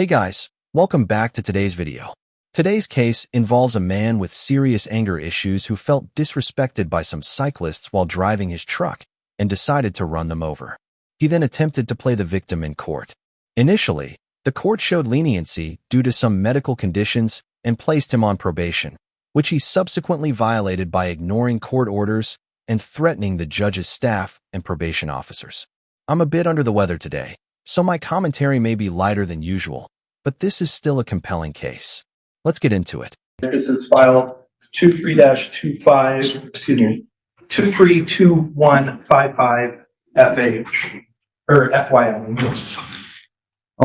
Hey guys, welcome back to today's video. Today's case involves a man with serious anger issues who felt disrespected by some cyclists while driving his truck and decided to run them over. He then attempted to play the victim in court. Initially, the court showed leniency due to some medical conditions and placed him on probation, which he subsequently violated by ignoring court orders and threatening the judge's staff and probation officers. I'm a bit under the weather today, so my commentary may be lighter than usual, but this is still a compelling case. Let's get into it. This is file 232155 FH, or FYI.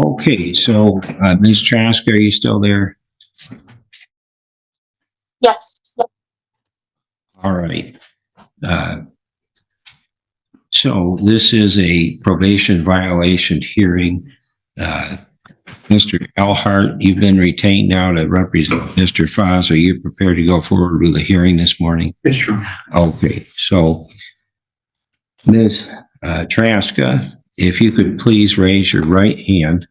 Okay, so Ms. Trask, are you still there? Yes. All right. So this is a probation violation hearing. Mr. Elhart, you've been retained now to represent Mr. Foz. Are you prepared to go forward with the hearing this morning? Yes, sure. Okay, so Ms. Traska, if you could please raise your right hand.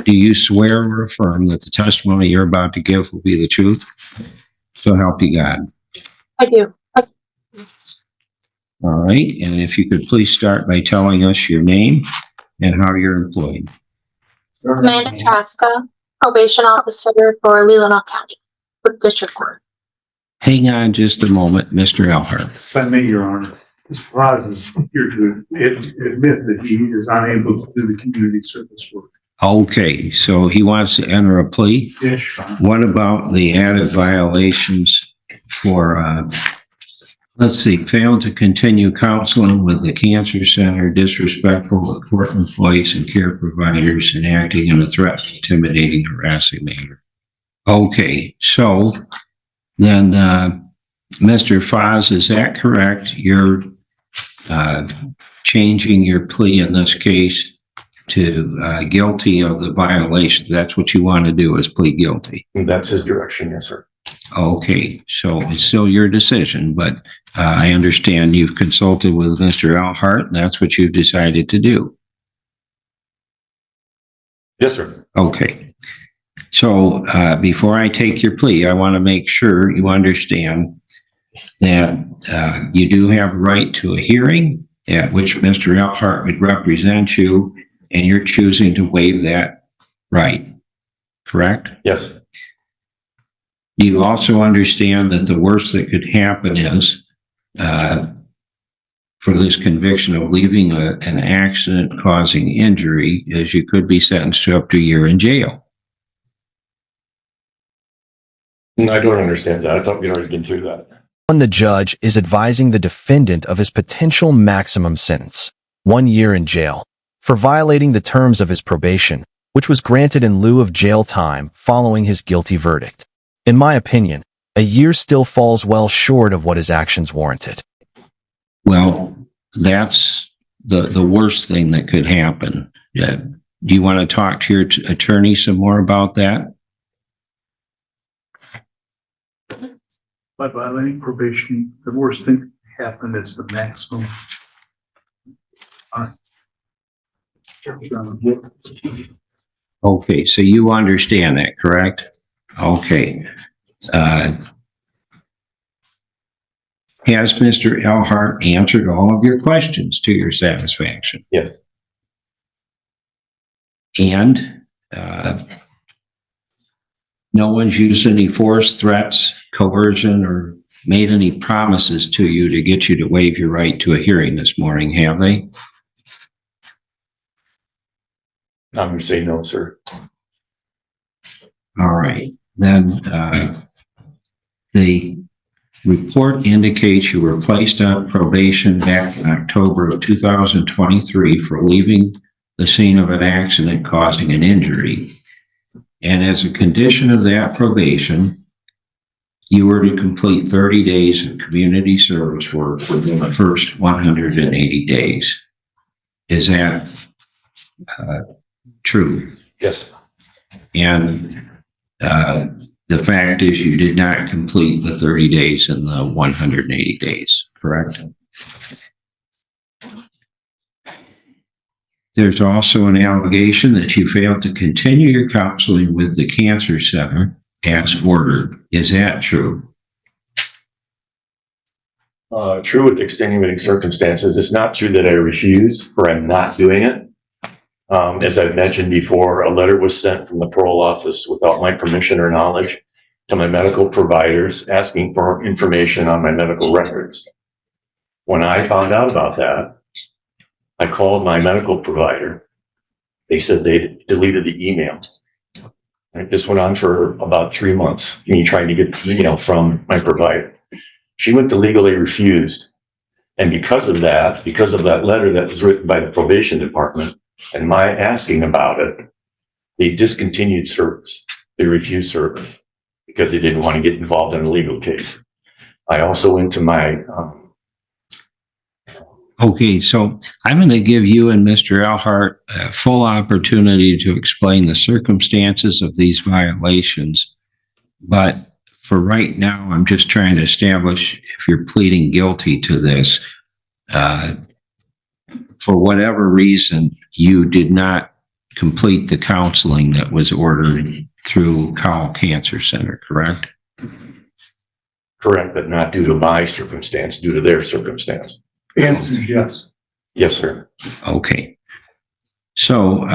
Do you swear or affirm that the testimony you're about to give will be the truth? So help you God. I do. All right, and if you could please start by telling us your name and how you're employed. Amanda Traska, probation officer for Leelanau County with District Court. Hang on just a moment, Mr. Elhart. If I may, Your Honor, Mr. Foz is here to admit that he is unable to do the community service work. Okay, so he wants to enter a plea. Yes, Your Honor. What about the added violations for, let's see, failed to continue counseling with the cancer center, disrespectful with court employees and care providers, and acting in a threat, intimidating, harassing manner. Okay, so then, Mr. Foz, is that correct? You're changing your plea in this case to guilty of the violations. That's what you want to do, is plead guilty. That's his direction, yes, sir. Okay, so it's still your decision, but I understand you've consulted with Mr. Elhart, and that's what you've decided to do. Yes, sir. Okay, so before I take your plea, I want to make sure you understand that you do have a right to a hearing at which Mr. Elhart would represent you, and you're choosing to waive that right, correct? Yes. You also understand that the worst that could happen is for this conviction of leaving an accident causing injury is you could be sentenced to up to a year in jail. I don't understand that. I thought we'd already been through that. The judge is advising the defendant of his potential maximum sentence, 1 year in jail, for violating the terms of his probation, which was granted in lieu of jail time following his guilty verdict. In my opinion, a year still falls well short of what his actions warranted. Well, that's the worst thing that could happen. Do you want to talk to your attorney some more about that? By violating probation, the worst thing that can happen is the maximum. Okay, so you understand that, correct? Okay. Has Mr. Elhart answered all of your questions to your satisfaction? Yes. And no one's used any force, threats, coercion, or made any promises to you to get you to waive your right to a hearing this morning, have they? I'm going to say no, sir. All right. Then the report indicates you were placed on probation back in October of 2023 for leaving the scene of an accident causing an injury. And as a condition of that probation, you were to complete 30 days of community service work within the first 180 days. Is that true? Yes. And the fact is you did not complete the 30 days in the 180 days, correct? There's also an allegation that you failed to continue your counseling with the cancer center as ordered. Is that true? True with extenuating circumstances. It's not true that I refuse or I'm not doing it. As I've mentioned before, a letter was sent from the parole office without my permission or knowledge to my medical providers asking for information on my medical records. When I found out about that, I called my medical provider. They said they deleted the email. And this went on for about 3 months, me trying to get the email from my provider. She went to legally refused. And because of that letter that was written by the probation department and my asking about it, they discontinued service. They refused service because they didn't want to get involved in a legal case. I also went to my Okay, so I'm going to give you and Mr. Alhart a full opportunity to explain the circumstances of these violations. But for right now, I'm just trying to establish if you're pleading guilty to this. For whatever reason, you did not complete the counseling that was ordered through Cowell Cancer Center, correct? correct, but not due to my circumstance, due to their circumstance. Answer is yes. Yes, sir. Okay. So,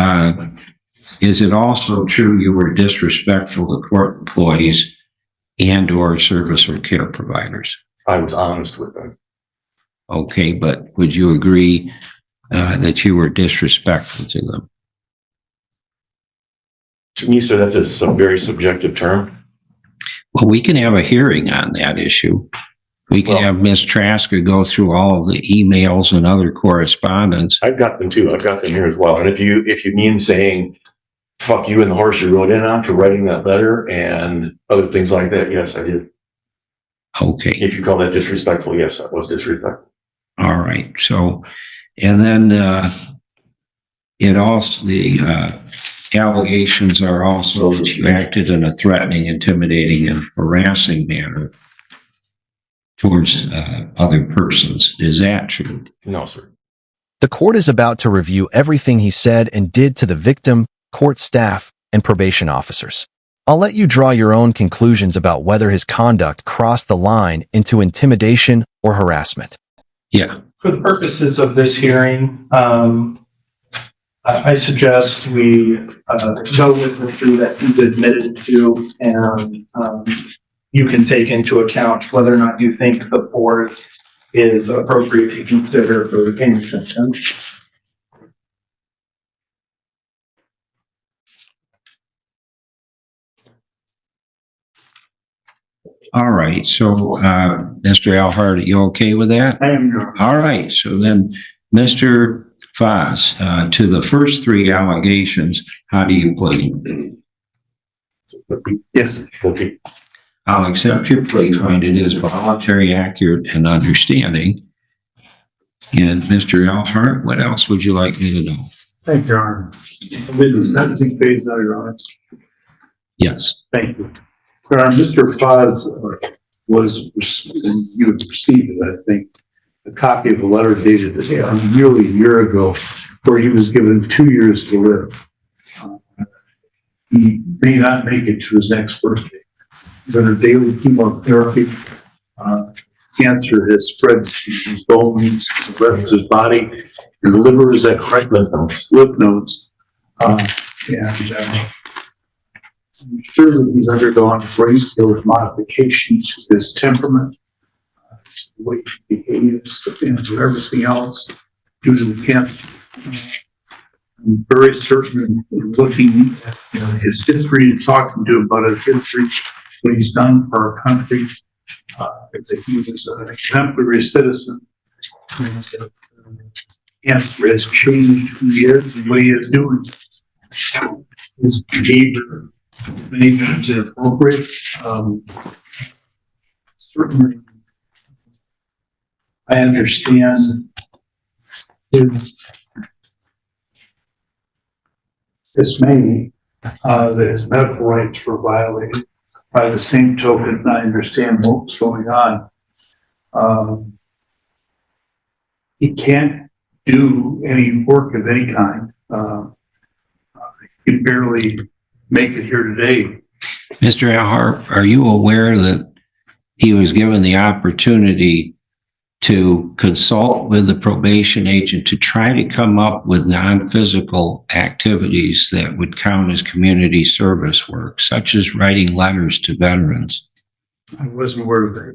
is it also true you were disrespectful to court employees and or service or care providers? I was honest with them. Okay, but would you agree that you were disrespectful to them? To me, sir, that's a very subjective term. Well, we can have a hearing on that issue. We can have Ms. Traska go through all of the emails and other correspondence. I've got them too. I've got them here as well. And if you mean saying, fuck you and the horse you rode in on for writing that letter and other things like that, yes, I did. Okay. If you call that disrespectful, yes, that was disrespectful. All right. So, and then it also, the allegations are also that you acted in a threatening, intimidating, and harassing manner towards other persons. Is that true? No, sir. The court is about to review everything he said and did to the victim, court staff, and probation officers. I'll let you draw your own conclusions about whether his conduct crossed the line into intimidation or harassment. Yeah. For the purposes of this hearing, I suggest we go with the three that he's admitted to, and you can take into account whether or not you think the fourth is appropriate to consider for any sentence. All right. So, Mr. Alhart, are you okay with that? I am, Your Honor. All right. So then, Mr. Foss, to the first three allegations, how do you plead? Yes. Okay. I'll accept your plea, find it is voluntary, accurate, and understanding. And Mr. Alhart, what else would you like me to know? Thank you, Your Honor. I'm in the sentencing phase now, Your Honor. Yes. Thank you. Your Honor, Mr. Foz you had received it, I think, a copy of a letter dated nearly a year ago where he was given 2 years to live. He may not make it to his next birthday. He's under daily chemotherapy. Cancer has spread to his bones, the rest of his body. His liver is at correct lymph nodes. I'm sure that he's undergone great deal of modifications to his temperament, the way he behaves, and everything else due to the cancer. I'm very certain in looking at his history and talking to him about his history, what he's done for our country, that he was an exemplary citizen. Cancer has changed who he is and what he is doing. His behavior many times inappropriate. Certainly, I understand his dismay that his medical rights were violated. By the same token, I understand what was going on. He can't do any work of any kind. He can barely make it here today. Mr. Alhart, are you aware that he was given the opportunity to consult with the probation agent to try to come up with non-physical activities that would count as community service work, such as writing letters to veterans? I wasn't aware of that.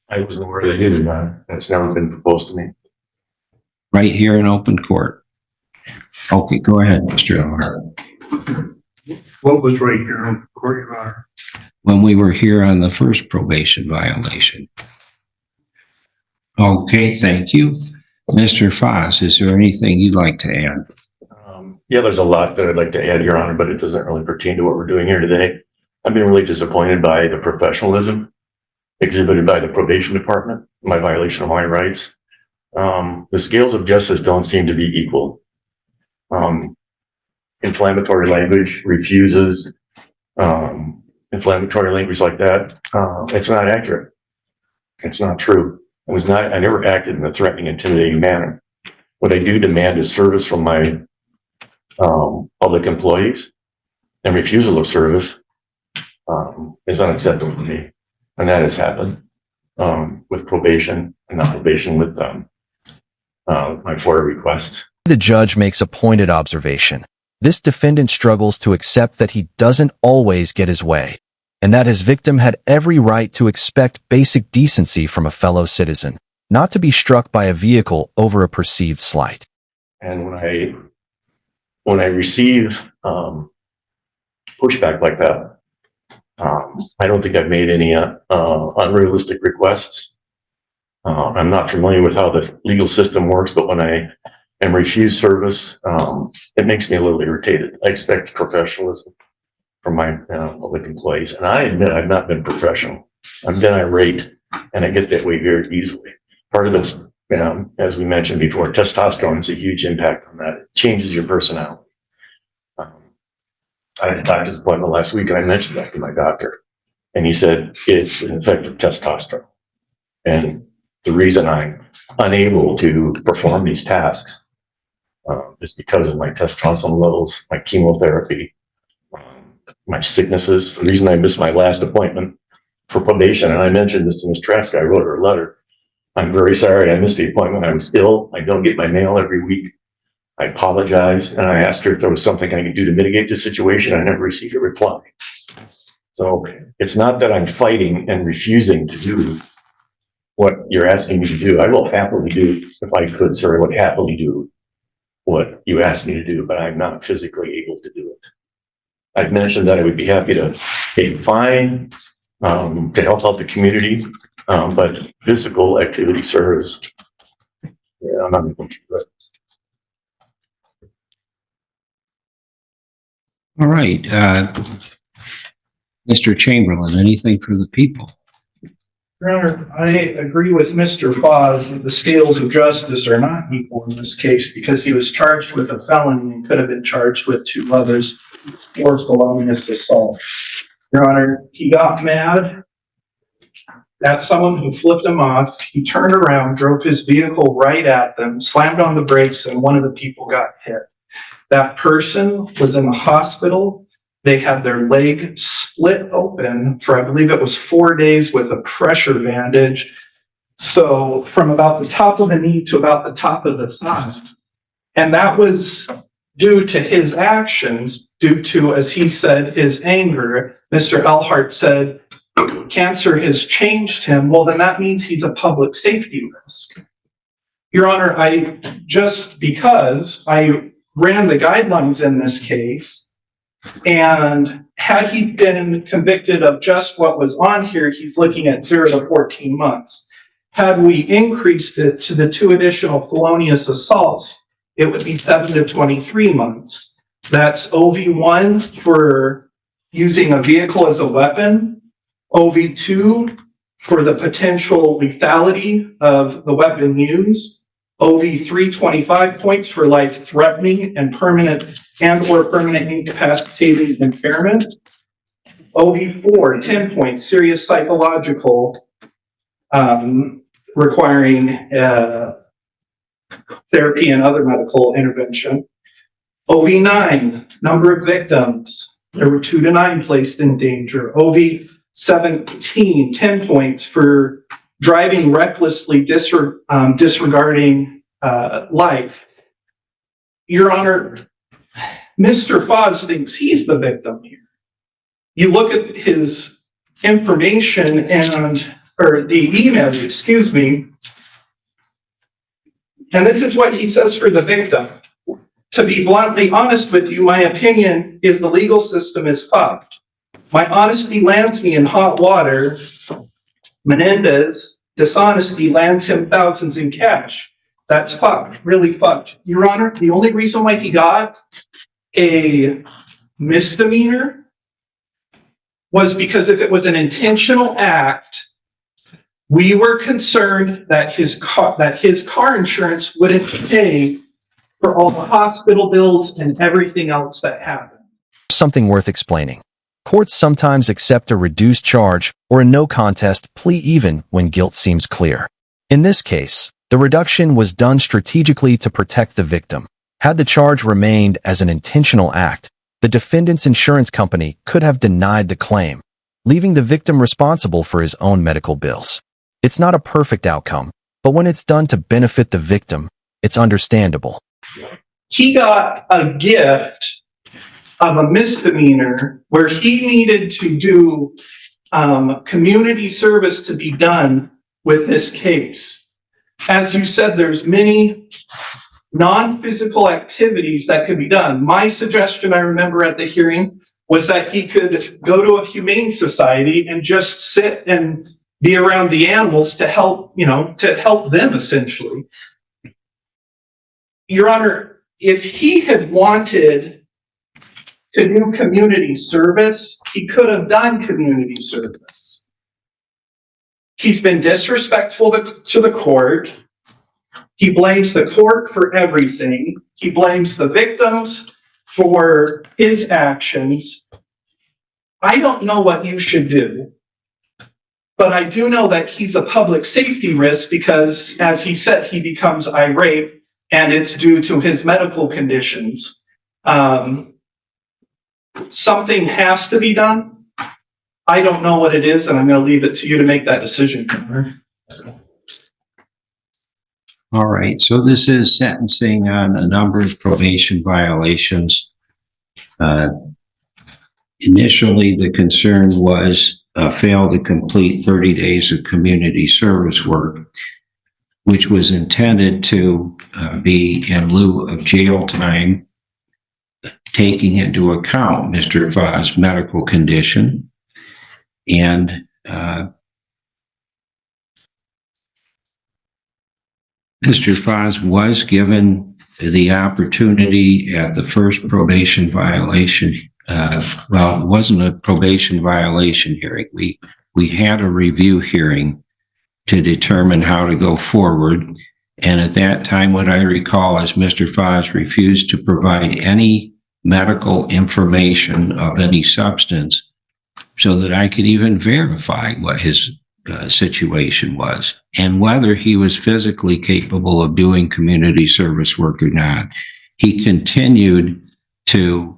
I wasn't aware of that either, man. That's never been proposed to me. Right here in open court. Okay, go ahead, Mr. Alhart. What was right here on court, Your Honor? When we were here on the first probation violation. Okay, thank you. Mr. Foss, is there anything you'd like to add? Yeah, there's a lot that I'd like to add, Your Honor, but it doesn't really pertain to what we're doing here today. I've been really disappointed by the professionalism exhibited by the probation department, my violation of my rights. The scales of justice don't seem to be equal. Inflammatory language, refuses, inflammatory language like that. It's not accurate. It's not true. I never acted in a threatening, intimidating manner. What I do demand is service from my public employees, and refusal of service is unacceptable to me. And that has happened with probation and not probation with my FOIA requests. The judge makes a pointed observation. This defendant struggles to accept that he doesn't always get his way, and that his victim had every right to expect basic decency from a fellow citizen, not to be struck by a vehicle over a perceived slight. And when I receive pushback like that, I don't think I've made any unrealistic requests. I'm not familiar with how the legal system works, but when I am refused service, it makes me a little irritated. I expect professionalism from my public employees, and I admit I've not been professional. I've been irate, and I get that way very easily. Part of it's, as we mentioned before, testosterone has a huge impact on that. It changes your personality. I had a doctor's appointment last week, and I mentioned that to my doctor, and he said it's an effect of testosterone. And the reason I'm unable to perform these tasks is because of my testosterone levels, my chemotherapy, my sicknesses. The reason I missed my last appointment for probation, and I mentioned this to Ms. Trask, I wrote her a letter. I'm very sorry I missed the appointment. I was ill. I don't get my mail every week. I apologized, and I asked her if there was something I could do to mitigate the situation. I never received a reply. So it's not that I'm fighting and refusing to do what you're asking me to do. I will happily do, if I could, sir, I would happily do what you asked me to do, but I'm not physically able to do it. I've mentioned that I would be happy to pay a fine to help out the community, but physical activity service, yeah, I'm not able to do it. All right. Mr. Chamberlain, anything for the people? Your Honor, I agree with Mr. Foss that the scales of justice are not equal in this case because he was charged with a felony and could have been charged with 2 others for felonious assault. Your Honor, he got mad at someone who flipped him off. He turned around, drove his vehicle right at them, slammed on the brakes, and one of the people got hit. That person was in the hospital. They had their leg split open for, I believe it was 4 days with a pressure bandage. So from about the top of the knee to about the top of the thigh. And that was due to his actions, due to, as he said, his anger. Mr. Alhart said, cancer has changed him. Well, then that means he's a public safety risk. Your Honor, because I ran the guidelines in this case, and had he been convicted of just what was on here, he's looking at 0 to 14 months. Had we increased it to the 2 additional felonious assaults, it would be 7 to 23 months. That's OV1 for using a vehicle as a weapon, OV2 for the potential lethality of the weapon used, OV3, 25 points for life-threatening and permanent and/or permanent incapacitating impairment. OV4, 10 points, serious psychological, requiring therapy and other medical intervention. OV9, number of victims. There were 2 to 9 placed in danger. OV17, 10 points for driving recklessly, disregarding life. Your Honor, Mr. Foz thinks he's the victim here. You look at his information or the email, excuse me, and this is what he says for the victim. To be bluntly honest with you, my opinion is the legal system is fucked. My honesty lands me in hot water. Menendez, dishonesty lands him thousands in cash. That's fucked, really fucked. Your Honor, the only reason why he got a misdemeanor was because if it was an intentional act, we were concerned that his car insurance wouldn't pay for all the hospital bills and everything else that happened. Something worth explaining. Courts sometimes accept a reduced charge or a no contest plea even when guilt seems clear. In this case, the reduction was done strategically to protect the victim. Had the charge remained as an intentional act, the defendant's insurance company could have denied the claim, leaving the victim responsible for his own medical bills. It's not a perfect outcome, but when it's done to benefit the victim, it's understandable. He got a gift of a misdemeanor where he needed to do community service to be done with this case. As you said, there's many non-physical activities that could be done. My suggestion, I remember at the hearing, was that he could go to a humane society and just sit and be around the animals to help, to help them essentially. Your Honor, if he had wanted to do community service, he could have done community service. He's been disrespectful to the court. He blames the court for everything. He blames the victims for his actions. I don't know what you should do, but I do know that he's a public safety risk because, as he said, he becomes irate and it's due to his medical conditions. Something has to be done. I don't know what it is, and I'm going to leave it to you to make that decision. All right, so this is sentencing on a number of probation violations. Initially, the concern was fail to complete 30 days of community service work, which was intended to be in lieu of jail time, taking into account Mr. Vaz's medical condition. And Mr. Vaz was given the opportunity at the first probation violation. Well, it wasn't a probation violation hearing. We had a review hearing to determine how to go forward. And at that time, what I recall is Mr. Vaz refused to provide any medical information of any substance so that I could even verify what his situation was and whether he was physically capable of doing community service work or not. He continued to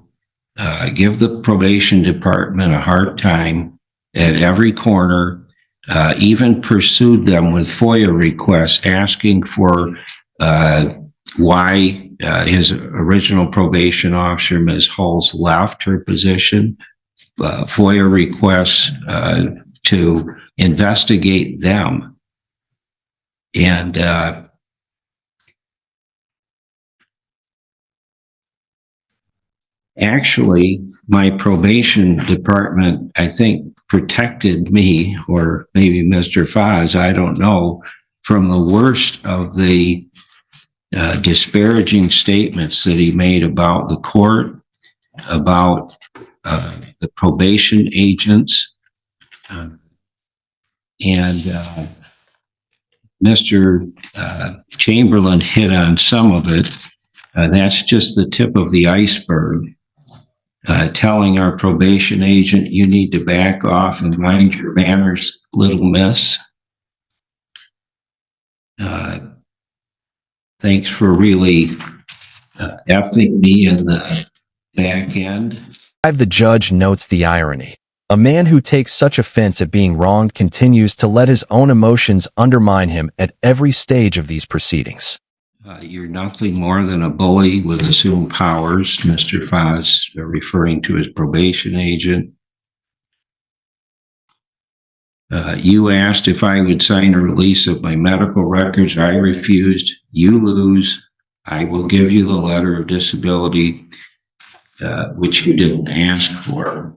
give the probation department a hard time at every corner, even pursued them with FOIA requests asking for why his original probation officer, Ms. Hulse, left her position, FOIA requests to investigate them. And actually, my probation department, I think, protected me, or maybe Mr. Vaz, I don't know, from the worst of the disparaging statements that he made about the court, about the probation agents, and Mr. Chamberlain hit on some of it. That's just the tip of the iceberg. Telling our probation agent, you need to back off and mind your manners, little miss. Thanks for really effing me in the back end. The judge notes the irony. A man who takes such offense at being wronged continues to let his own emotions undermine him at every stage of these proceedings. You're nothing more than a bully with assumed powers, Mr. Foss, referring to his probation agent. You asked if I would sign a release of my medical records. I refused. You lose. I will give you the letter of disability, which you didn't ask for.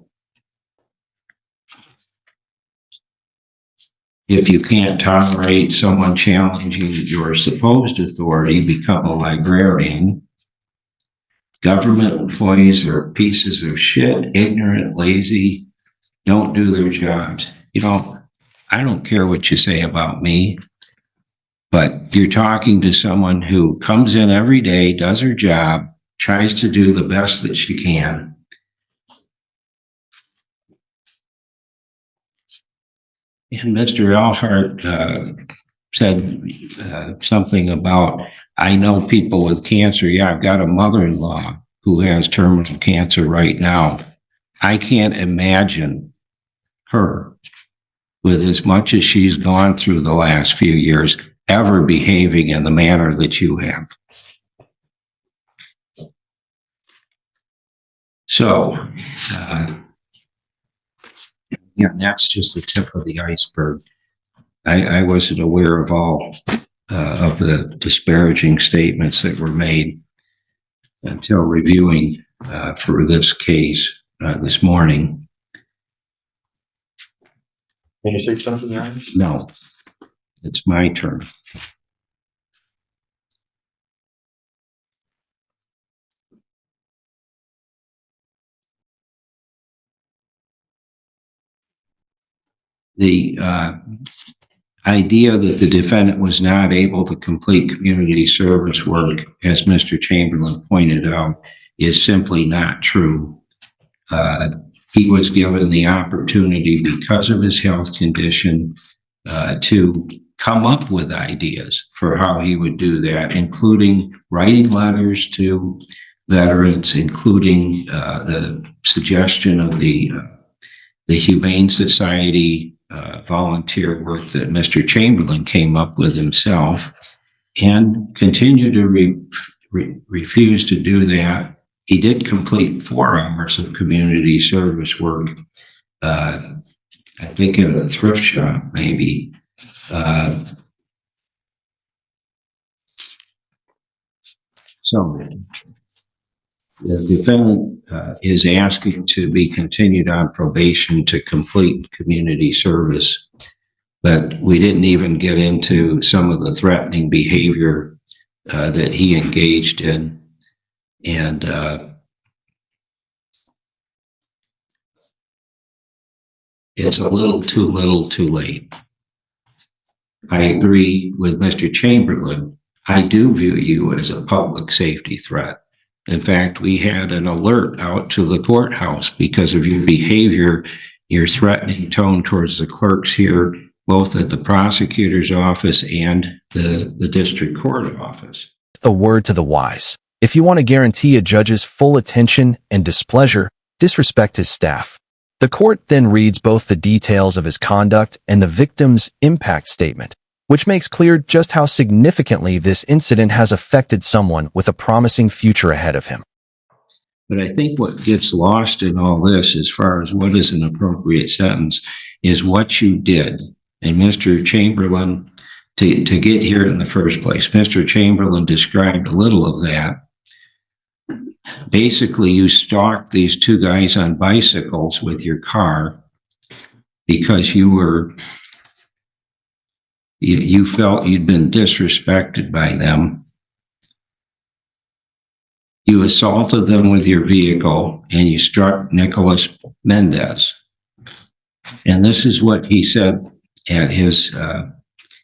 If you can't tolerate someone challenging your supposed authority, become a librarian. Government employees are pieces of shit, ignorant, lazy, don't do their jobs. You know, I don't care what you say about me, but you're talking to someone who comes in every day, does her job, tries to do the best that she can. And Mr. Elhart said something about, I know people with cancer. Yeah, I've got a mother-in-law who has terminal cancer right now. I can't imagine her, with as much as she's gone through the last few years, ever behaving in the manner that you have. So, yeah, that's just the tip of the iceberg. I wasn't aware of all of the disparaging statements that were made until reviewing for this case this morning. Can you say something, Ryan? No, it's my turn. The idea that the defendant was not able to complete community service work, as Mr. Chamberlain pointed out, is simply not true. He was given the opportunity, because of his health condition, to come up with ideas for how he would do that, including writing letters to veterans, including the suggestion of the Humane Society volunteer work that Mr. Chamberlain came up with himself, and continued to refuse to do that. He did complete 4 hours of community service work, I think at a thrift shop, maybe. So the defendant is asking to be continued on probation to complete community service, but we didn't even get into some of the threatening behavior that he engaged in. And it's a little too late. I agree with Mr. Chamberlain. I do view you as a public safety threat. In fact, we had an alert out to the courthouse because of your behavior, your threatening tone towards the clerks here, both at the prosecutor's office and the district court office. A word to the wise. If you want to guarantee a judge's full attention and displeasure, disrespect his staff. The court then reads both the details of his conduct and the victim's impact statement, which makes clear just how significantly this incident has affected someone with a promising future ahead of him. But I think what gets lost in all this, as far as what is an appropriate sentence, is what you did. And Mr. Chamberlain, to get here in the first place, Mr. Chamberlain described a little of that. Basically, you stalked these 2 guys on bicycles with your car because you felt you'd been disrespected by them. You assaulted them with your vehicle and you struck Nicholas Mendez. And this is what he said at his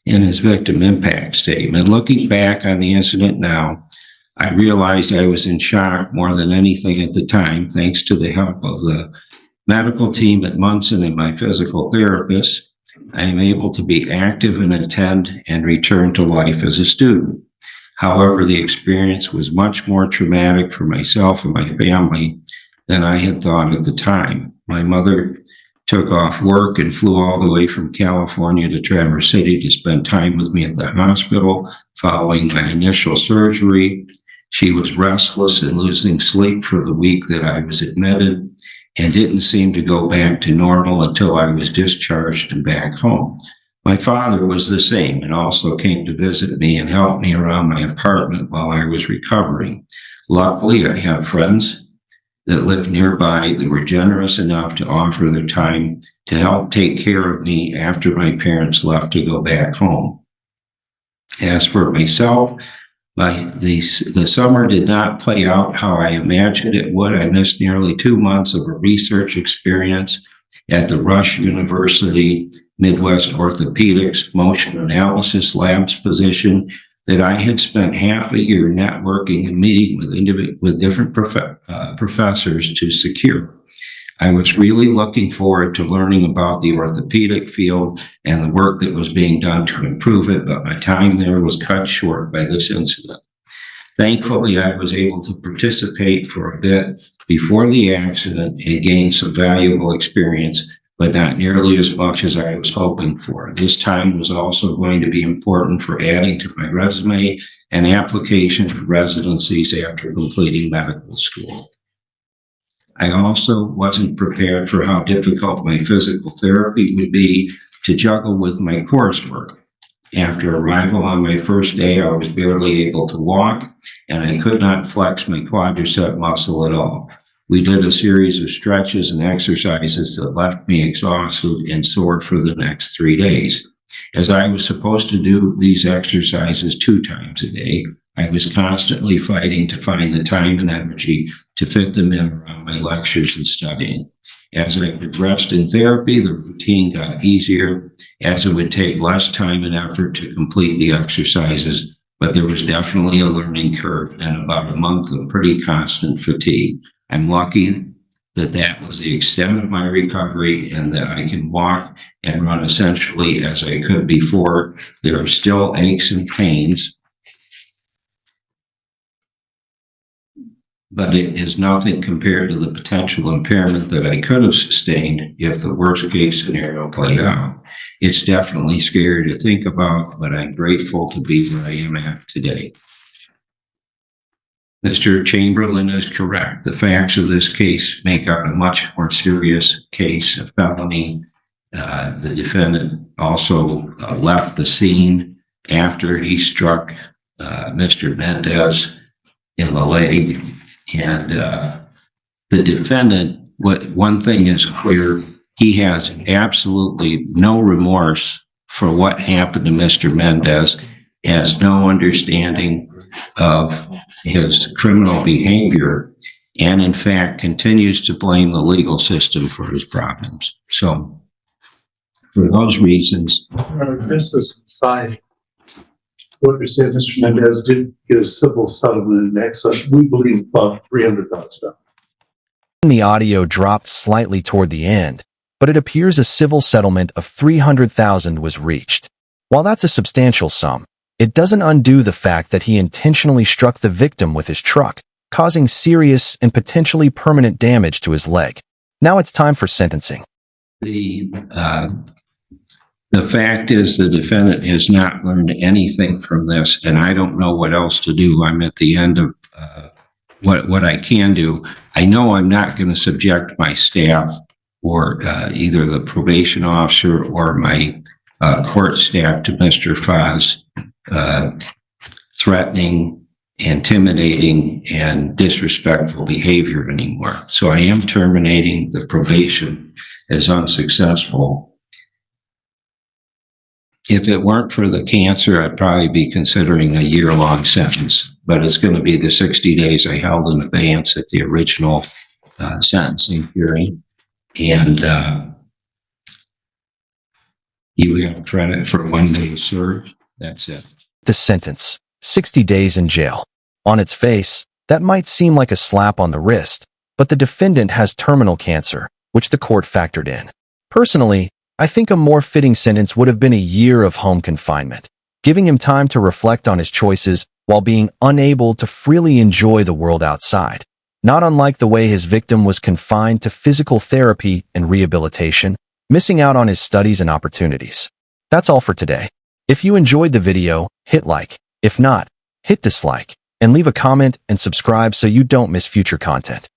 in his victim impact statement. Looking back on the incident now, I realized I was in shock more than anything at the time, thanks to the help of the medical team at Munson and my physical therapist. I am able to be active and attend and return to life as a student. However, the experience was much more traumatic for myself and my family than I had thought at the time. My mother took off work and flew all the way from California to Traverse City to spend time with me at the hospital following my initial surgery. She was restless and losing sleep for the week that I was admitted and didn't seem to go back to normal until I was discharged and back home. My father was the same and also came to visit me and help me around my apartment while I was recovering. Luckily, I have friends that lived nearby that were generous enough to offer their time to help take care of me after my parents left to go back home. As for myself, the summer did not play out how I imagined it would. I missed nearly 2 months of a research experience at the Rush University Midwest Orthopedics Motion Analysis Labs position that I had spent half a year networking and meeting with different professors to secure. I was really looking forward to learning about the orthopedic field and the work that was being done to improve it, but my time there was cut short by this incident. Thankfully, I was able to participate for a bit before the accident and gain some valuable experience, but not nearly as much as I was hoping for. This time was also going to be important for adding to my resume and application for residencies after completing medical school. I also wasn't prepared for how difficult my physical therapy would be to juggle with my coursework. After arrival on my first day, I was barely able to walk, and I could not flex my quadricep muscle at all. We did a series of stretches and exercises that left me exhausted and sore for the next 3 days. As I was supposed to do these exercises 2 times a day, I was constantly fighting to find the time and energy to fit them in around my lectures and studying. As I progressed in therapy, the routine got easier as it would take less time and effort to complete the exercises, but there was definitely a learning curve and about a month of pretty constant fatigue. I'm lucky that that was the extent of my recovery and that I can walk and run essentially as I could before. There are still aches and pains, but it is nothing compared to the potential impairment that I could have sustained if the worst case scenario played out. It's definitely scary to think about, but I'm grateful to be where I am at today. Mr. Chamberlain is correct. The facts of this case make out a much more serious case, a felony. The defendant also left the scene after he struck Mr. Mendez in the leg. And the defendant, one thing is clear, he has absolutely no remorse for what happened to Mr. Mendez, has no understanding of his criminal behavior, and in fact continues to blame the legal system for his problems. So for those reasons, Just as an aside, what you said, Mr. Mendez did get a civil settlement in excess, we believe, about $300,000. The audio dropped slightly toward the end, but it appears a civil settlement of $300,000 was reached. While that's a substantial sum, it doesn't undo the fact that he intentionally struck the victim with his truck, causing serious and potentially permanent damage to his leg. Now it's time for sentencing. the fact is the defendant has not learned anything from this, and I don't know what else to do. I'm at the end of what I can do. I know I'm not going to subject my staff or either the probation officer or my court staff to Mr. Foz threatening, intimidating, and disrespectful behavior anymore. So I am terminating the probation as unsuccessful. If it weren't for the cancer, I'd probably be considering a year-long sentence, but it's going to be the 60 days I held in abeyance at the original sentencing hearing. And you have credit for 1 day served. That's it. The sentence, 60 days in jail. On its face, that might seem like a slap on the wrist, but the defendant has terminal cancer, which the court factored in. Personally, I think a more fitting sentence would have been a year of home confinement, giving him time to reflect on his choices while being unable to freely enjoy the world outside. Not unlike the way his victim was confined to physical therapy and rehabilitation, missing out on his studies and opportunities. That's all for today. If you enjoyed the video, hit like. If not, hit dislike, and leave a comment and subscribe so you don't miss future content.